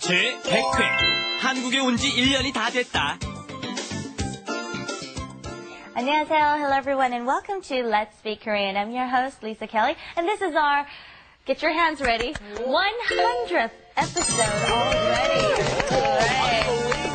제100회 한국에 온 지 1년이 다 됐다. 안녕하세요. Hello everyone and welcome to Let's Speak Korean. I'm your host Lisa Kelly and this is our, get your hands ready, 100th episode already. Right.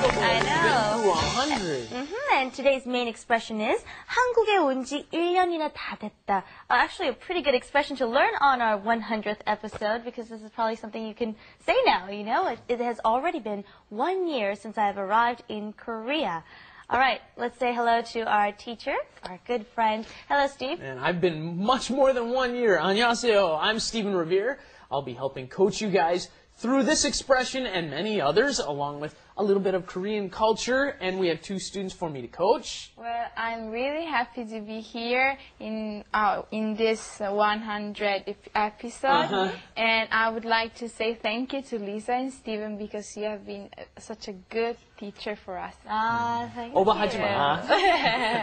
I know. 100. And today's main expression is 한국에 온 지 1년이나 다 됐다. Actually a pretty good expression to learn on our 100th episode because this is probably something you can say now, you know. It has already been 1 year since I've arrived in Korea. All right, let's say hello to our teacher, our good friend. Hello, Steve. And I've been much more than 1 year. 안녕하세요. I'm Stephen Revere. I'll be helping coach you guys through this expression and many others, along with a little bit of Korean culture. And we have 2 students for me to coach. Well, I'm really happy to be here in this 100th episode. And I would like to say thank you to Lisa and Stephen because you have been such a good teacher for us. Thank 오버하지 you. 마.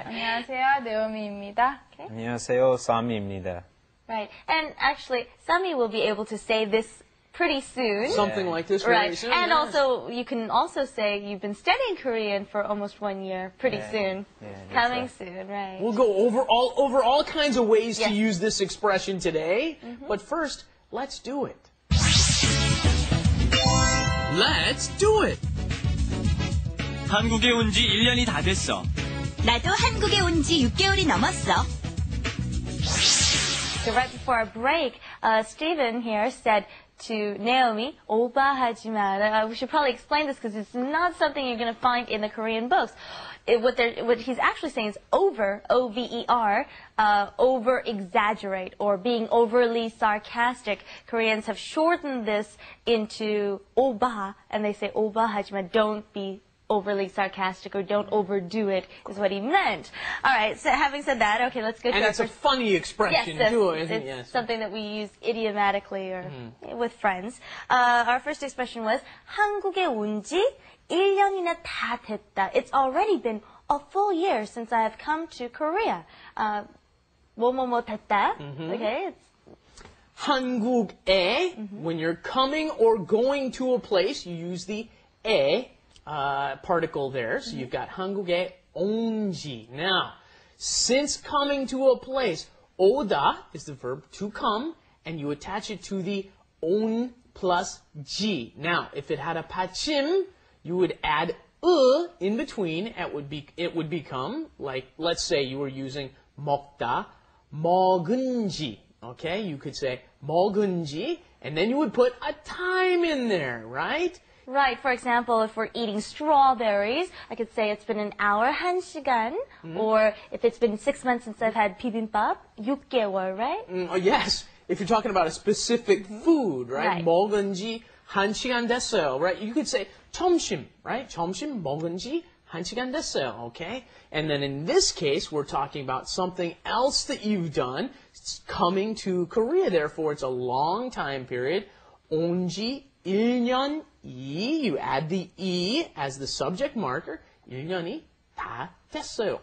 안녕하세요, 네오미입니다. Okay. 안녕하세요, 사미입니다. Right, and actually, Sami will be able to say this pretty soon. Something like this Right, very soon. and yes. also, you can also say you've been studying Korean for almost 1 year, pretty soon. Coming soon, right. We'll go over all kinds of ways to use this expression today. But first, let's do it. Let's do it. 한국에 온 지 1년이 다 됐어. 나도 한국에 온 지 6개월이 넘었어. So right before our break, Stephen here said to Naomi, 오버하지 마라. We should probably explain this because it's not something you're going to find in the Korean books. What he's actually saying is over, O-V-E-R, over-exaggerate or being overly sarcastic. Koreans have shortened this into 오바, and they say 오버하지 마, don't be overly sarcastic or don't overdo it is what he meant. All right, so having said that, okay, let's go to And our it's a first... funny expression, yes, too, isn't it? it's Yes. something that we use idiomatically or with friends. Our first expression was 한국에 온 지 1년이나 다 됐다. It's already been a full year since I have come to Korea. 뭐뭐뭐 됐다. Okay, it's 한국에, when you're coming or going to a place, you use the 에 particle there. So you've got 한국에 온지. Now, since coming to a place, 오다 is the verb to come, and you attach it to the 온 plus G. Now, if it had a 받침, you would add in between. It would become, like, let's say you were using 먹다, 먹은지. Okay, you could say 먹은지, and then you would put a time in there, right? right. For example, if we're eating strawberries, I could say it's been an hour, 1시간. Or if it's been 6 months since I've had bibimbap, 6개월, right? Yes, if you're talking about a specific food, right? Right. 먹은지 1시간 됐어요, right? You could say 점심, right? 점심 먹은지 1시간 됐어요, okay? And then in this case, we're talking about something else that you've done. It's coming to Korea, therefore it's a long time period. 온지 1년이, you add the E as the subject marker. 1년이 다 됐어요.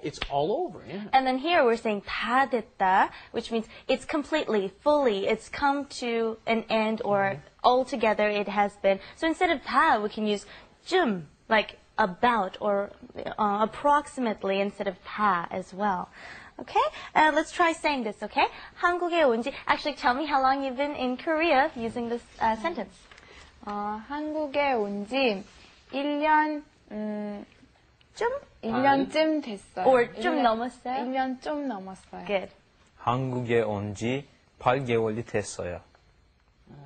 It's all over. Yeah. And then here we're saying 다 됐다, which means it's completely, fully, it's come to an end or altogether it has been. So instead of 다, we can use 좀, like about or approximately instead of 다 as well. Okay? Let's try saying this, okay? 한국에 온 지, actually tell me how long you've been in Korea using this sentence. 한국에 온 지 1년, 좀? 1년쯤 됐어요. Or 좀 넘었어요? 1년 좀 넘었어요. Good. 한국에 온 지 8개월이 됐어요.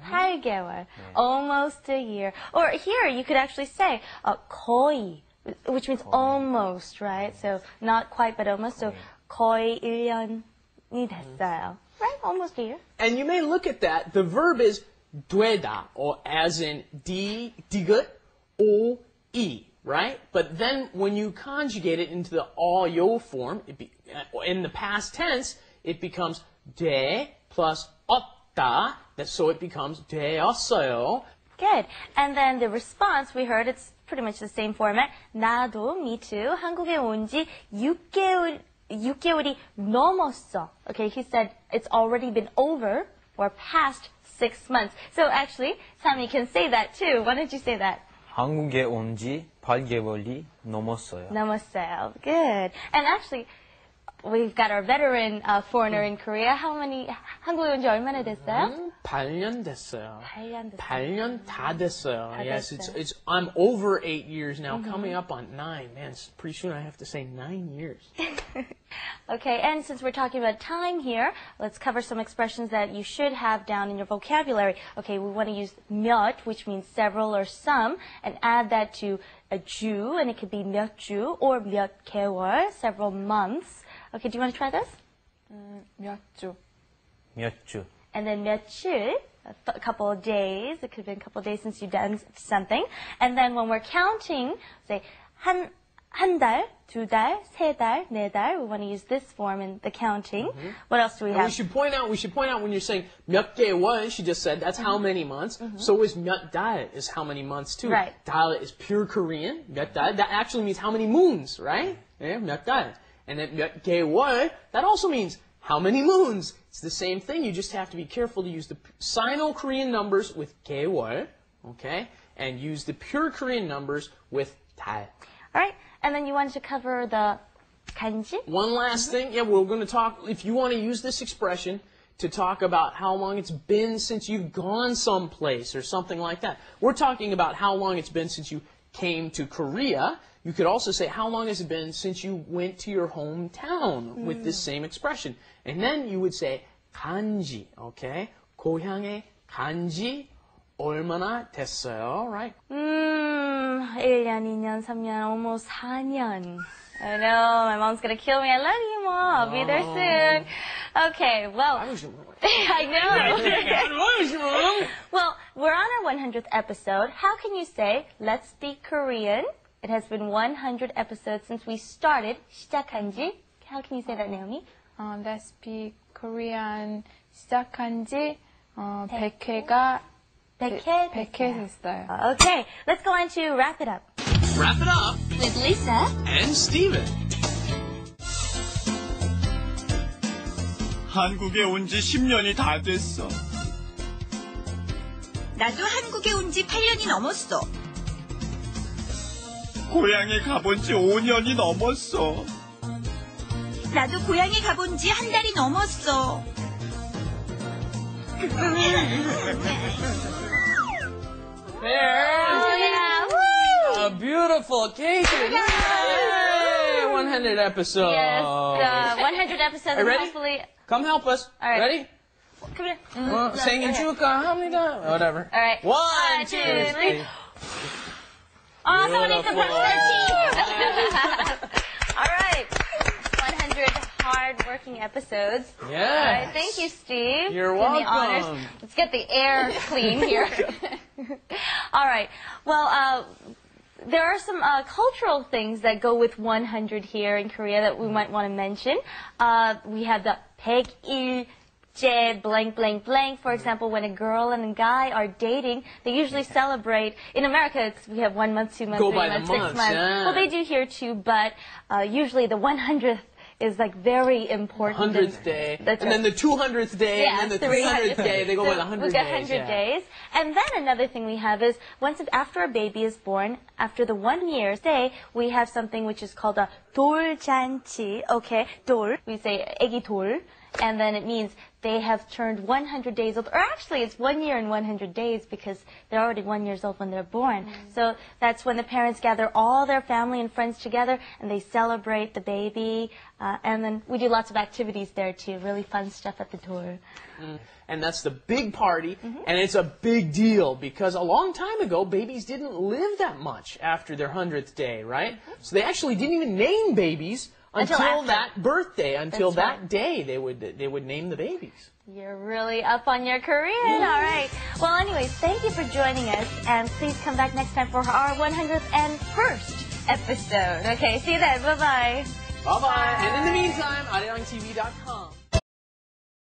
8개월. Almost a year. Or here you could actually say 거의, which means almost, right? So not quite but almost. So 거의 1년이 됐어요. Right? Almost a year. And you may look at that. The verb is 되다, or as in 디귿, 오, 이, right? But then when you conjugate it into the 어요 form, in the past tense, it becomes 돼 plus 없다. So it becomes 되었어요. Good. And then the response we heard, it's pretty much the same format. 나도, me too. 한국에 온 지 6개월이 넘었어. Okay, he said it's already been over or past 6 months. So actually, Sammy can say that too. Why don't you say that? 한국에 온 지 8개월이 넘었어요. Namoseo. Good. And actually, we've got our veteran foreigner in Korea. 한국에 온 지 얼마나 됐어요? 8년 됐어요. 8년 됐어요. 8년 다 됐어요. 다 Yes, 됐어요. I'm over 8 years now, coming up on 9. Man, pretty soon I have to say 9 years. Okay, and since we're talking about time here, let's cover some expressions that you should have down in your vocabulary. Okay, we want to use 몇, which means several or some, and add that to a 주, and it could be 몇 주, or 몇 개월, several months. Okay, do you want to try this? 몇 주. 몇 주. And then 며칠, a couple of days. It could have been a couple of days since you've done something. And then when we're counting, say 한 달, 두 달, 세 달, 네 달. We want to use this form in the counting. What else do we And have? we should point out when you're saying 몇 개월, she just said that's how many months. So is 몇 달 is how many months too. Right. 달 is pure Korean. 몇 달, that actually means how many moons, right? Yeah, 몇 달. And then 몇 개월, that also means how many moons? It's the same thing. You just have to be careful to use the Sino-Korean numbers with 개월, okay? And use the pure Korean numbers with 달. All right, and then you wanted to cover the kanji. One last thing. Yeah, we're going to talk, if you want to use this expression to talk about how long it's been since you've gone someplace or something like that. We're talking about how long it's been since you came to Korea. You could also say, how long has it been since you went to your hometown with this same expression? And then you would say, 간지, okay? 고향에 간지 얼마나 됐어요, right? 1년, 2년, 3년, almost 4년. I know, my mom's gonna kill me. I love you, Mom. I'll be there soon. Okay, well, I know. Well, we're on our 100th episode. How can you say, let's speak Korean? It has been 100 episodes since we started. 시작한 지. How can you say that, Naomi? Let's speak Korean 시작한 지 100회가 100회 됐어요. Okay, let's go on to wrap it up. Wrap it up With Lisa. and Steven. 한국에 온 지 10년이 다 됐어. 나도 한국에 온 지 8년이 넘었어. 고향에 가본 지 5년이 넘었어. 나도 고향에 가본 지 한 달이 넘었어. Yeah, A beautiful cake. Yay! 100 episodes. Yes, 100 episodes. Are you ready? Hopefully, Come help us. All right. Ready? come here. 생일축하 합니다. Whatever. All right. 1, 2, 3. Oh, someone needs to brush their teeth. Beautiful. All right. 100 hard-working episodes. Yes. All right. Thank you, Steve. You're Doing the honors. welcome. Let's get the air clean here. All right. Well, there are some cultural things that go with 100 here in Korea that we might want to mention. We have the 100일째 blank blank blank. For example, when a girl and a guy are dating, they usually celebrate. In America, we have 1 month, 2 months, Go 3 by the months, 6 months, months. yeah. Well, they do here too, but usually the 100th is like very important. 100th day. That's and then the 200th day. yeah, and then the 300th day. They go by the 100 we've got days. 100 yeah. days. And then another thing we have is after a baby is born, after the 1 year day, we have something which is called a 돌잔치. Okay, 돌. We say 애기 돌. And then it means they have turned 100 days old. Or actually, it's 1 year and 100 days because they're already 1 year old when they're born. So that's when the parents gather all their family and friends together and they celebrate the baby. And then we do lots of activities there too. Really fun stuff at the door. And that's the big party, and it's a big deal because a long time ago, babies didn't live that much after their 100th day, right? So they actually didn't even name babies until after. that birthday, until That's that right. day they would name the babies. You're really up on your Korean. All right. Well, anyways, thank you for joining us, and please come back next time for our 101st episode. Okay, see you then. Bye-bye. Bye-bye. And in the meantime, arirangtv.com.